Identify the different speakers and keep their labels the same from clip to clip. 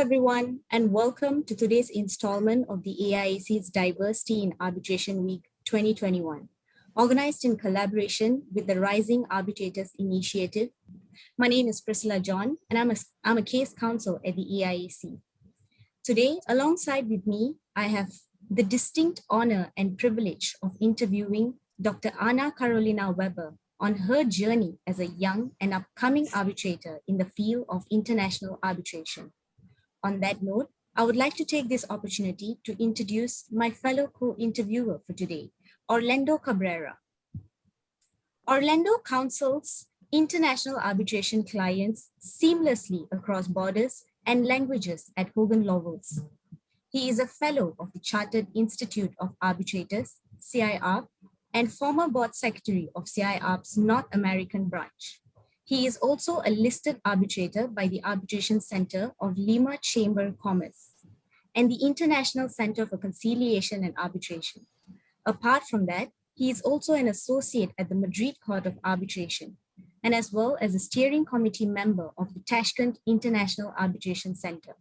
Speaker 1: everyone, and welcome to today's installment of the AIAC's Diversity in Arbitration Week 2021, organized in collaboration with the Rising Arbitrators Initiative. My name is Prissilla John, and I'm a case counsel at the AIAC. Today, alongside with me, I have the distinct honor and privilege of interviewing Dr. Anna Carolina Weber on her journey as a young and upcoming arbitrator in the field of international arbitration. On that note, I would like to take this opportunity to introduce my fellow co-interviewer for today, Orlando Cabrera. Orlando counsels international arbitration clients seamlessly across borders and languages at Hogan Lovells. He is a fellow of the Chartered Institute of Arbitrators, CIARB, and former board secretary of CIARB's North American branch. He is also a listed arbitrator by the Arbitration Center of Lima Chamber of Commerce and the International Center for Conciliation and Arbitration. Apart from that, he is also an associate at the Madrid Court of Arbitration, and as well as a steering committee member of the Tashkent International Arbitration Center.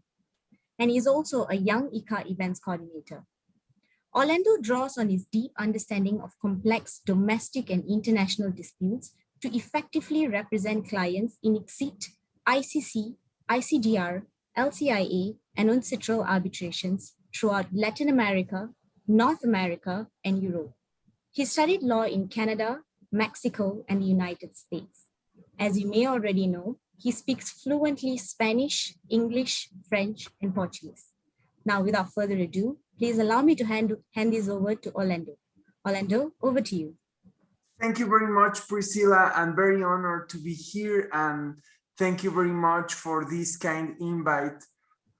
Speaker 1: And he is also a Young ICA events coordinator. Orlando draws on his deep understanding of complex domestic and international disputes to effectively represent clients in ICSID, ICC, ICDR, LCIA, and UNCITRAL arbitrations throughout Latin America, North America, and Europe. He studied law in Canada, Mexico, and the United States. As you may already know, he speaks fluently Spanish, English, French, and Portuguese. Now, without further ado, please allow me to hand this over to Orlando. Orlando, over to you.
Speaker 2: Thank you very much, Priscilla. I'm very honored to be here, and thank you very much for this kind invite.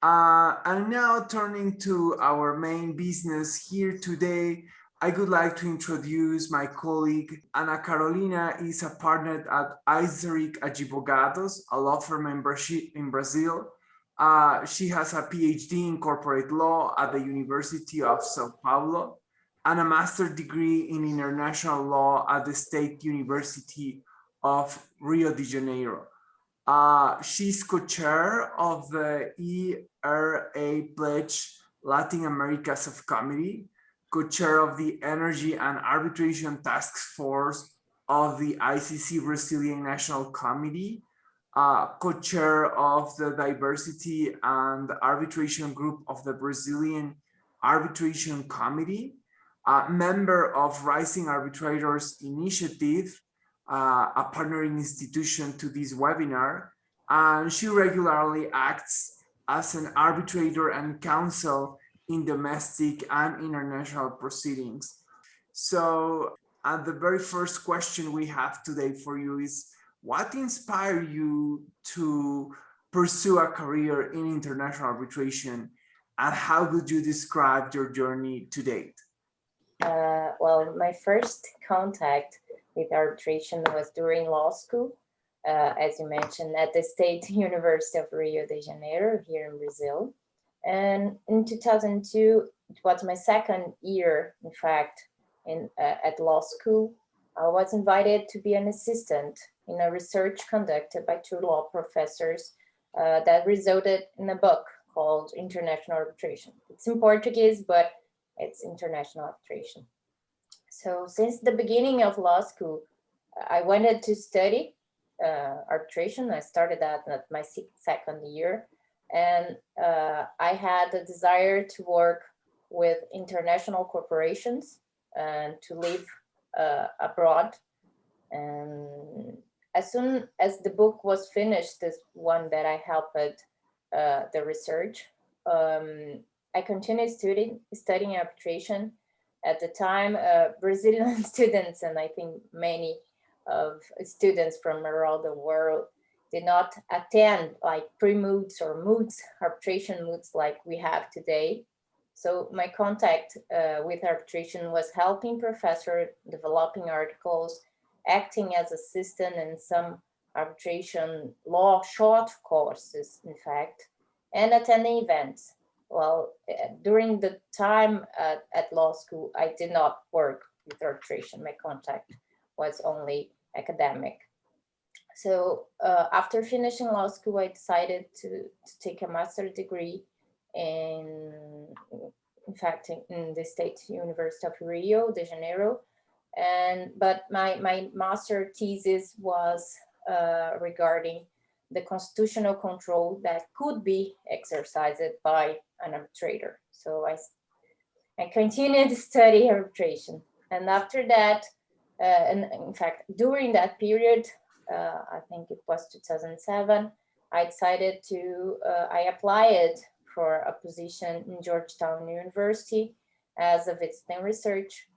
Speaker 2: And now turning to our main business here today, I would like to introduce my colleague. Ana Carolina is a partner at Eizirik Advogados, a law firm in Brazil. She has a PhD in corporate law at the University of Sao Paulo and a master's degree in international law at the State University of Rio de Janeiro. She's co-chair of the ERA Pledge Latin America Subcommittee, co-chair of the Energy and Arbitration Task Force of the ICC Brazilian National Committee, co-chair of the Diversity and Arbitration Group of the Brazilian Arbitration Committee, member of Rising Arbitrators Initiative, a partnering institution to this webinar, and she regularly acts as an arbitrator and counsel in domestic and international proceedings. So the very first question we have today for you is, what inspired you to pursue a career in international arbitration, and how would you describe your journey to date?
Speaker 3: Well, my first contact with arbitration was during law school, as you mentioned, at the State University of Rio de Janeiro here in Brazil. And in 2002, it was my second year, in fact, at law school. I was invited to be an assistant in a research conducted by two law professors that resulted in a book called International Arbitration. It's in Portuguese, but it's international arbitration. So since the beginning of law school, I wanted to study arbitration. I started that at my second year. And I had the desire to work with international corporations and to live abroad. And as soon as the book was finished, this one that I helped the research, I continued studying arbitration. At the time, Brazilian students, and I think many of students from around the world, did not attend like pre-moods or moods, arbitration moods like we have today. So my contact with arbitration was helping professors, developing articles, acting as assistant in some arbitration law short courses, in fact, and attending events. Well, during the time at law school, I did not work with arbitration. My contact was only academic. So after finishing law school, I decided to take a master's degree in fact, in the State University of Rio de Janeiro. But my master thesis was regarding the constitutional control that could be exercised by an arbitrator. So I continued to study arbitration. And after that, and in fact, during that period, I think it was 2007, I decided to, I applied for a position in Georgetown University as a visiting research.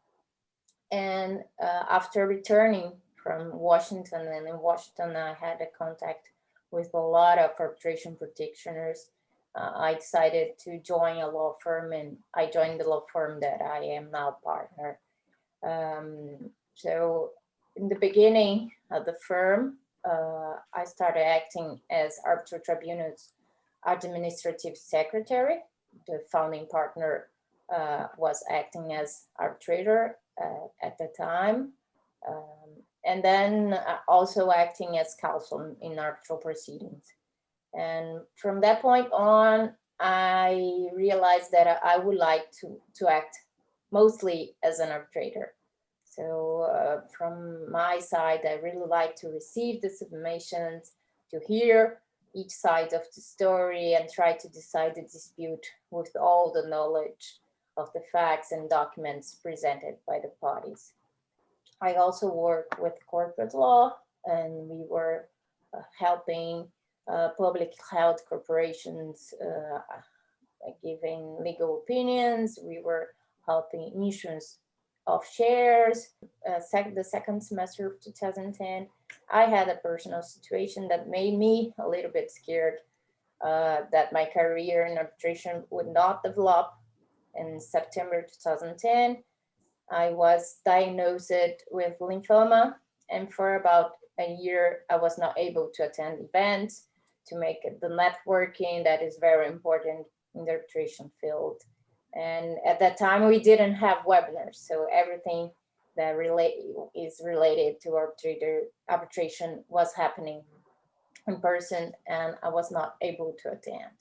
Speaker 3: And after returning from Washington, and in Washington, I had a contact with a lot of arbitration practitioners. I decided to join a law firm, and I joined the law firm that I am now partner. So in the beginning of the firm, I started acting as Arbitral Tribunal's administrative secretary. The founding partner was acting as arbitrator at the time. And then also acting as counsel in arbitral proceedings. And from that point on, I realized that I would like to act mostly as an arbitrator. So from my side, I really like to receive the submissions, to hear each side of the story and try to decide the dispute with all the knowledge of the facts and documents presented by the parties. I also work with corporate law, and we were helping public health corporations giving legal opinions. We were helping insurance of shares. The second semester of 2010, I had a personal situation that made me a little bit scared that my career in arbitration would not develop. In September 2010, I was diagnosed with lymphoma, and for about a year, I was not able to attend events, to make the networking that is very important in the arbitration field. And at that time, we didn't have webinars, so everything that is related to arbitration was happening in person, and I was not able to attend.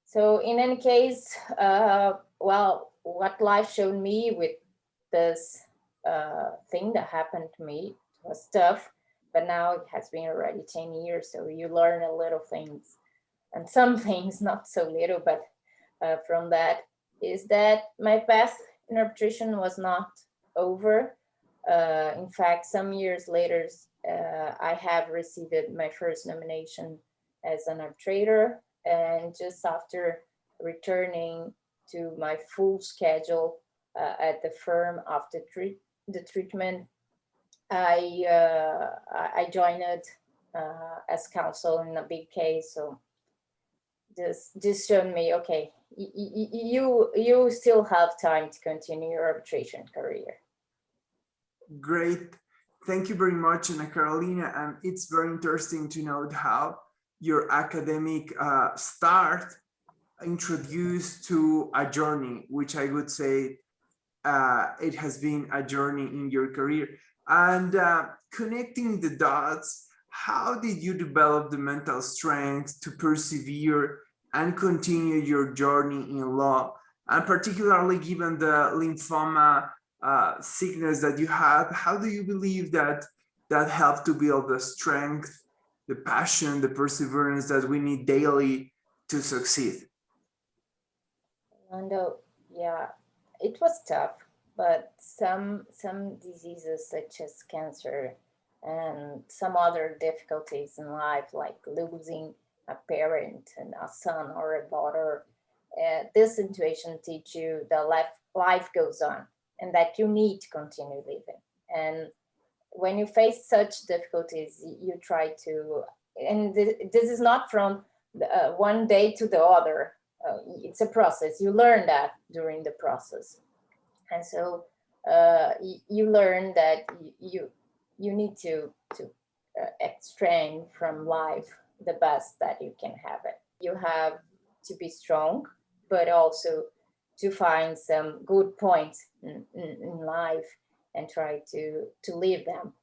Speaker 3: So in any case, well, what life showed me with this thing that happened to me was tough, but now it has been already 10 years, so you learn a little things, and some things not so little, but from that is that my path in arbitration was not over. In fact, some years later, I have received my first nomination as an arbitrator, and just after returning to my full schedule at the firm after the treatment, I joined as counsel in a big case. So this showed me, okay, you still have time to continue your arbitration career.
Speaker 2: Great. Thank you very much, Ana Carolina. And it's very interesting to note how your academic start introduced to a journey, which I would say it has been a journey in your career. And connecting the dots, how did you develop the mental strength to persevere and continue your journey in law? And particularly given the lymphoma sickness that you had, how do you believe that helped to build the strength, the passion, the perseverance that we need daily to succeed?
Speaker 3: And yeah, it was tough, but some diseases such as cancer and some other difficulties in life, like losing a parent and a son or a daughter, this situation teach you that life goes on and that you need to continue living. And when you face such difficulties, you try to, and this is not from one day to the other. It's a process. You learn that during the process. And so you learn that you need to extract from life the best that you can have it. You have to be strong, but also to find some good points in life and try to live them.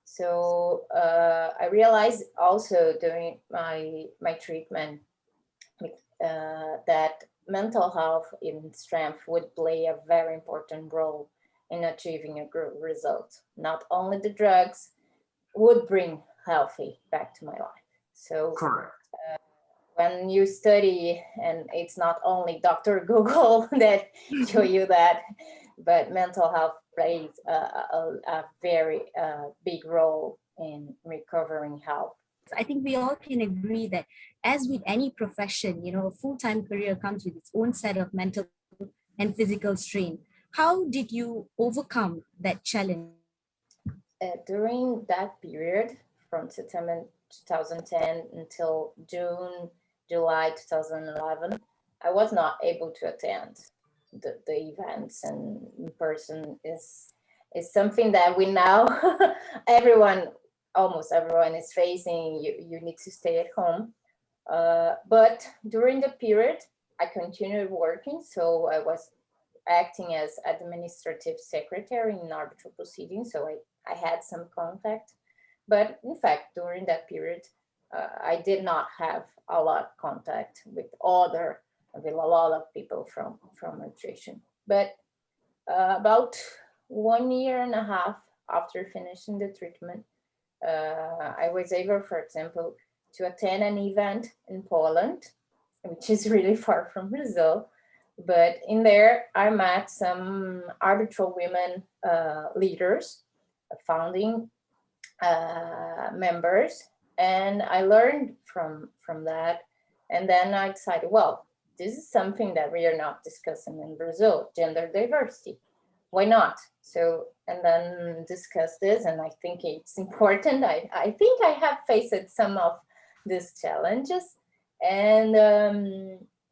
Speaker 3: So I realized also during my treatment that mental health in strength would play a very important role in achieving a good result. Not only the drugs would bring healthy back to my life. So
Speaker 2: Correct.
Speaker 3: When you study, and it's not only Dr. Google that show you that, but mental health plays a very big role in recovering health.
Speaker 1: I think we all can agree that as with any profession, a full-time career comes with its own set of mental and physical strain. How did you overcome that challenge?
Speaker 3: During that period, from September 2010 until July 2011, I was not able to attend the events, and in person is something that we now almost everyone is facing. You need to stay at home, but during the period I continued working, so I was acting as administrative secretary in arbitral proceedings, so I had some contact, but in fact during that period I did not have a lot of contact with a lot of people from arbitration. But about 1.5 years after finishing the treatment, I was able, for example, to attend an event in Poland, which is really far from Brazil. But in there, I met some arbitral women leaders, founding members, and I learned from that. And then I decided, well, this is something that we are not discussing in Brazil, gender diversity. Why not? So, and then discuss this, and I think it's important. I think I have faced some of these challenges, and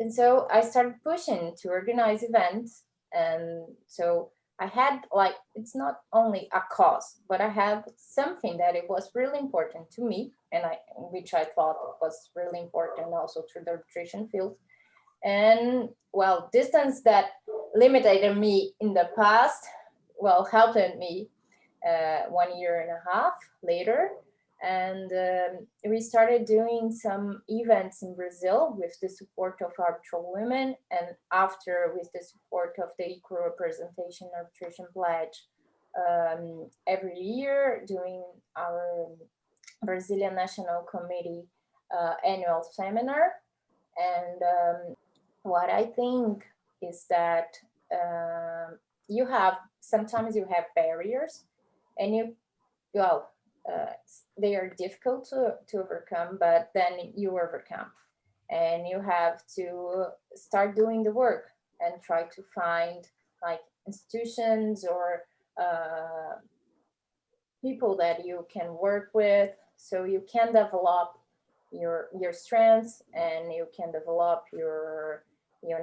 Speaker 3: so I started pushing to organize events. And so I had, like, it's not only a cause, but I have something that it was really important to me, and which I thought was really important also to the arbitration field. And well, distance that limited me in the past, well, helped me 1.5 years later. And we started doing some events in Brazil with the support of arbitral women, and after with the support of the Equal Representation Arbitration Pledge, every year doing our Brazilian National Committee annual seminar. And what I think is that sometimes you have barriers, and they are difficult to overcome, but then you overcome, and you have to start doing the work and try to find like institutions or people that you can work with, so you can develop your strengths, and you can develop your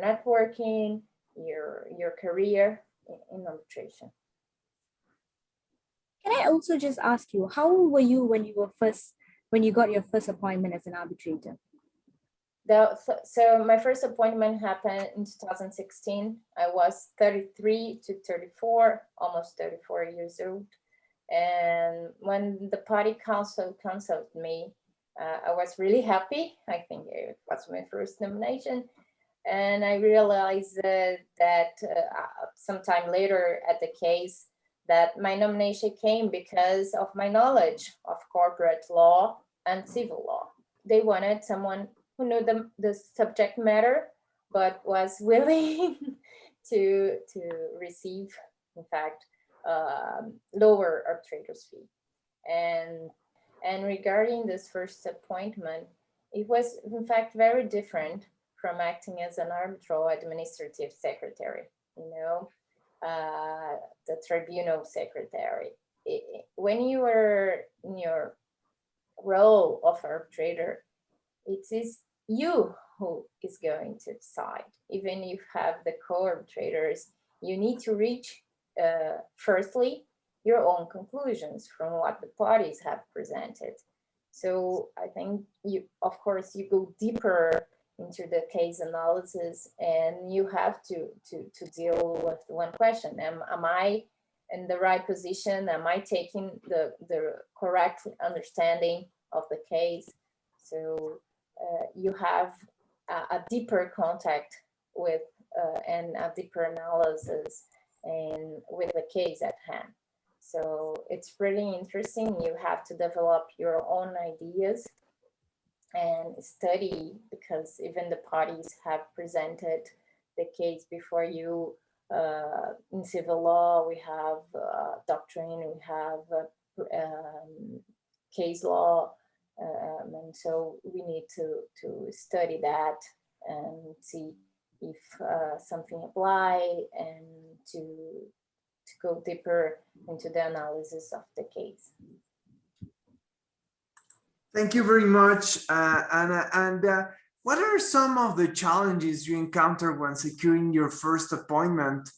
Speaker 3: networking, your career in arbitration.
Speaker 1: Can I also just ask you, how old were you when you got your first appointment as an arbitrator?
Speaker 3: So my first appointment happened in 2016. I was 33 to 34, almost 34 years old. And when the party council consulted me, I was really happy. I think it was my first nomination. And I realized that sometime later at the case, that my nomination came because of my knowledge of corporate law and civil law. They wanted someone who knew the subject matter, but was willing to receive, in fact, lower arbitrator's fee. And regarding this first appointment, it was in fact very different from acting as an arbitral administrative secretary, the tribunal secretary. When you are in your role of arbitrator, it is you who is going to decide. Even if you have the co-arbitrators, you need to reach firstly your own conclusions from what the parties have presented. So I think of course you go deeper into the case analysis, and you have to deal with one question: am I in the right position? Am I taking the correct understanding of the case? So you have a deeper contact with and a deeper analysis and with the case at hand. So it's pretty interesting. You have to develop your own ideas and study, because even the parties have presented the case before you. In civil law, we have doctrine, we have case law, and so we need to study that and see if something apply, and to go deeper into the analysis of the case.
Speaker 2: Thank you very much, Anna. And what are some of the challenges you encountered when securing your first appointment?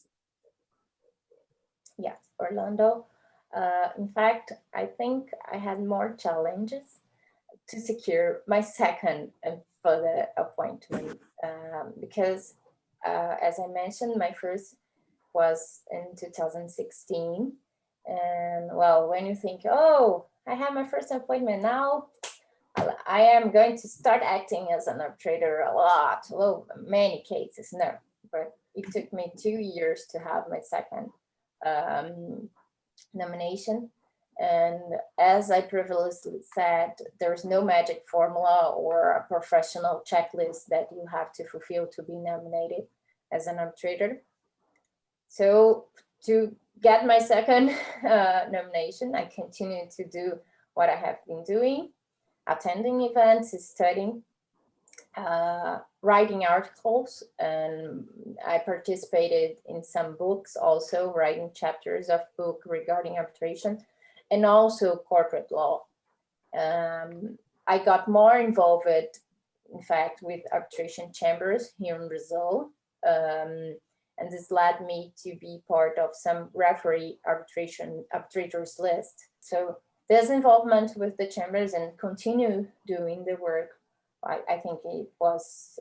Speaker 3: Yes, Orlando. In fact, I think I had more challenges to secure my second and further appointment, because as I mentioned, my first was in 2016. And well, when you think, oh, I have my first appointment now, I am going to start acting as an arbitrator a lot, well, many cases, no, but it took me 2 years to have my second nomination. And as I previously said, there's no magic formula or a professional checklist that you have to fulfill to be nominated as an arbitrator. So to get my second nomination, I continue to do what I have been doing, attending events, studying, writing articles, and I participated in some books also, writing chapters of book regarding arbitration and also corporate law. I got more involved, in fact, with arbitration chambers here in Brazil, and this led me to be part of some referee arbitrators list. So this involvement with the chambers and continue doing the work, I think it was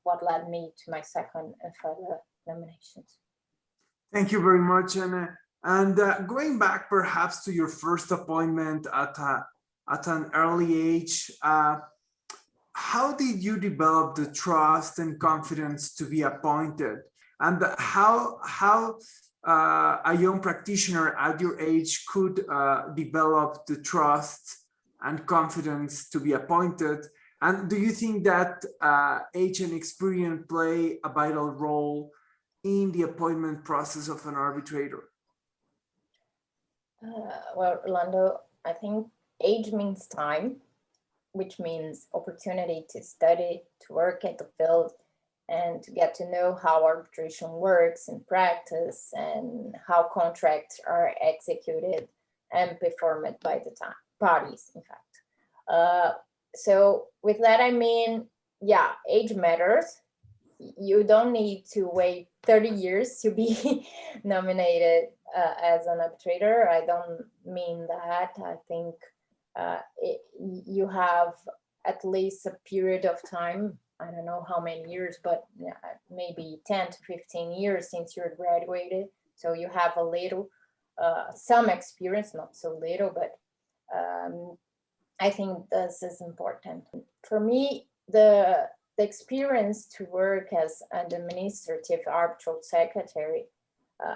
Speaker 3: what led me to my second and further nominations.
Speaker 2: Thank you very much, Anna. And going back perhaps to your first appointment at an early age, how did you develop the trust and confidence to be appointed? And how a young practitioner at your age could develop the trust and confidence to be appointed? And do you think that age and experience play a vital role in the appointment process of an arbitrator?
Speaker 3: Well, Orlando, I think age means time, which means opportunity to study, to work at the field, and to get to know how arbitration works in practice and how contracts are executed and performed by the parties, in fact. So with that, I mean, yeah, age matters. You don't need to wait 30 years to be nominated as an arbitrator. I don't mean that. I think you have at least a period of time, I don't know how many years, but maybe 10 to 15 years since you're graduated. So you have a little, some experience, not so little, but I think this is important. For me, the experience to work as an administrative arbitral secretary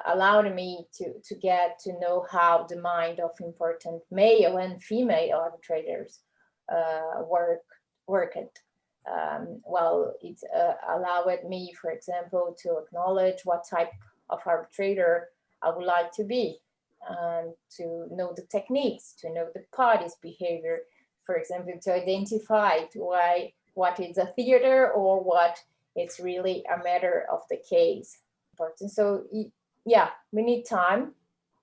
Speaker 3: allowed me to get to know how the mind of important male and female arbitrators worked. Well, it allowed me, for example, to acknowledge what type of arbitrator I would like to be, to know the techniques, to know the parties' behavior, for example, to identify what is a theater or what it's really a matter of the case. Important. So yeah, we need time.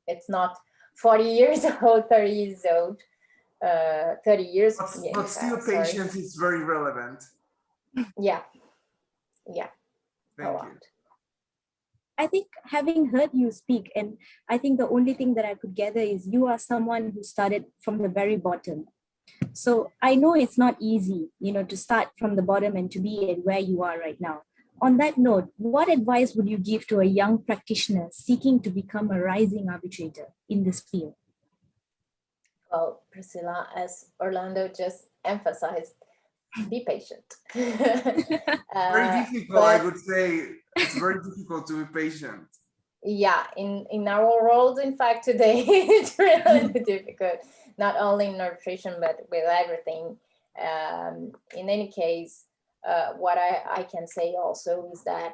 Speaker 3: It's not 40 years old, 30 years old, 30 years.
Speaker 2: But still patience is very relevant.
Speaker 3: Yeah.
Speaker 2: Thank you.
Speaker 1: I think having heard you speak, and I think the only thing that I could gather is you are someone who started from the very bottom. So I know it's not easy, to start from the bottom and to be at where you are right now. On that note, what advice would you give to a young practitioner seeking to become a rising arbitrator in this field?
Speaker 3: Well, Prissilla, as Orlando just emphasized, be patient.
Speaker 2: Very difficult, I would say. It's very difficult to be patient.
Speaker 3: Yeah, in our world, in fact, today, it's really difficult, not only in arbitration, but with everything. In any case, what I can say also is that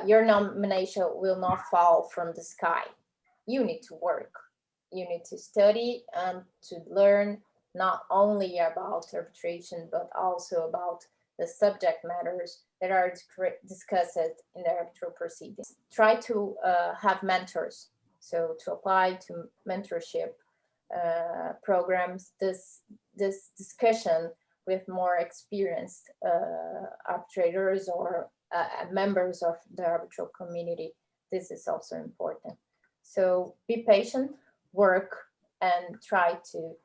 Speaker 3: your nomination will not fall from the sky. You need to work. You need to study and to learn not only about arbitration, but also about the subject matters that are discussed in the arbitral proceedings. Try to have mentors. So to apply to mentorship programs, this discussion with more experienced arbitrators or members of the arbitral community, this is also important. So be patient, work, and try to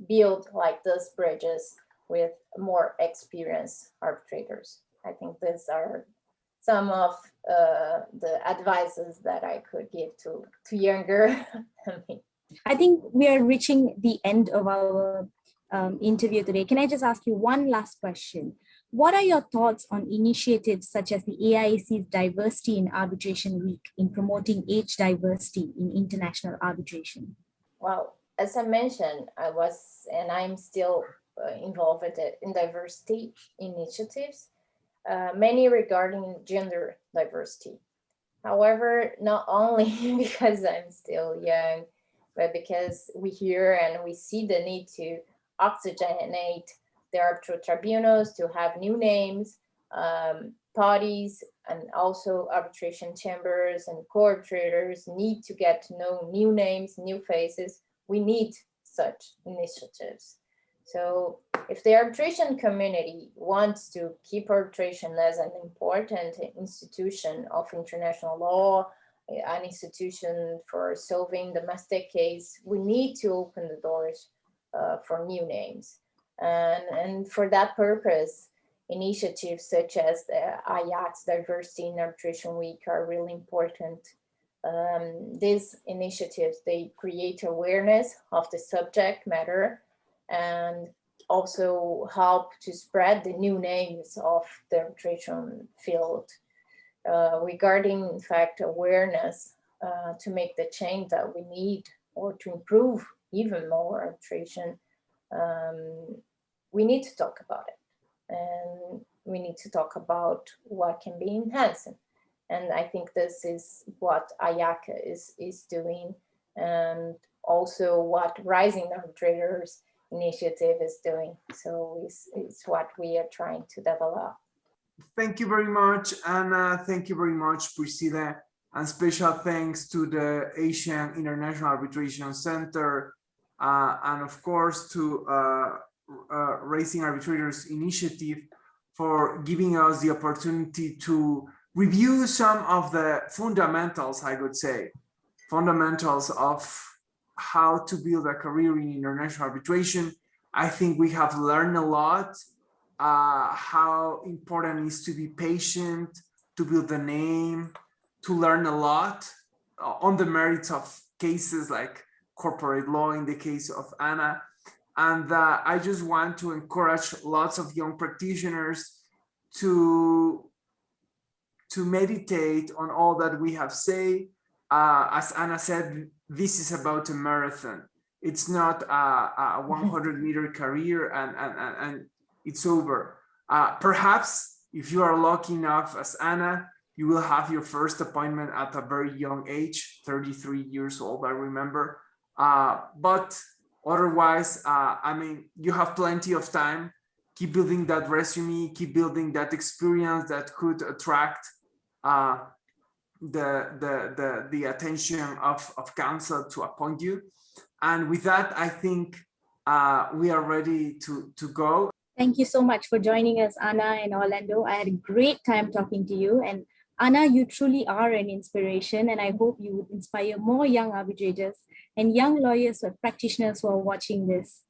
Speaker 3: build like those bridges with more experienced arbitrators. I think these are some of the advices that I could give to younger me.
Speaker 1: I think we are reaching the end of our interview today. Can I just ask you one last question? What are your thoughts on initiatives such as the AIAC's Diversity in Arbitration Week in promoting age diversity in international arbitration?
Speaker 3: Well, as I mentioned, I was and I'm still involved in diversity initiatives, many regarding gender diversity. However, not only because I'm still young, but because we hear and we see the need to oxygenate the arbitral tribunals, to have new names, parties, and also arbitration chambers and co-arbitrators need to get to know new names, new faces. We need such initiatives. So if the arbitration community wants to keep arbitration as an important institution of international law, an institution for solving domestic case, we need to open the doors for new names. And for that purpose, initiatives such as the AIAC's Diversity in Arbitration Week are really important. These initiatives, they create awareness of the subject matter and also help to spread the new names of the arbitration field. Regarding, in fact, awareness to make the change that we need or to improve even more arbitration, we need to talk about it. And we need to talk about what can be enhanced. And I think this is what AIAC is doing, and also what Rising Arbitrators Initiative is doing. So it's what we are trying to develop.
Speaker 2: Thank you very much, Anna. Thank you very much, Prissilla. And special thanks to the Asian International Arbitration Center, and of course to Rising Arbitrators Initiative for giving us the opportunity to review some of the fundamentals, I would say, fundamentals of how to build a career in international arbitration. I think we have learned a lot, how important it is to be patient, to build a name, to learn a lot on the merits of cases like corporate law in the case of Anna. And I just want to encourage lots of young practitioners to meditate on all that we have said. As Anna said, this is about a marathon. It's not a 100-meter career and it's over. Perhaps if you are lucky enough as Anna, you will have your first appointment at a very young age, 33 years old, I remember. But otherwise, I mean, you have plenty of time. Keep building that resume, keep building that experience that could attract the attention of counsel to appoint you. And with that, I think we are ready to go.
Speaker 1: Thank you so much for joining us, Anna and Orlando. I had a great time talking to you. And Anna, you truly are an inspiration, and I hope you would inspire more young arbitrators and young lawyers or practitioners who are watching this.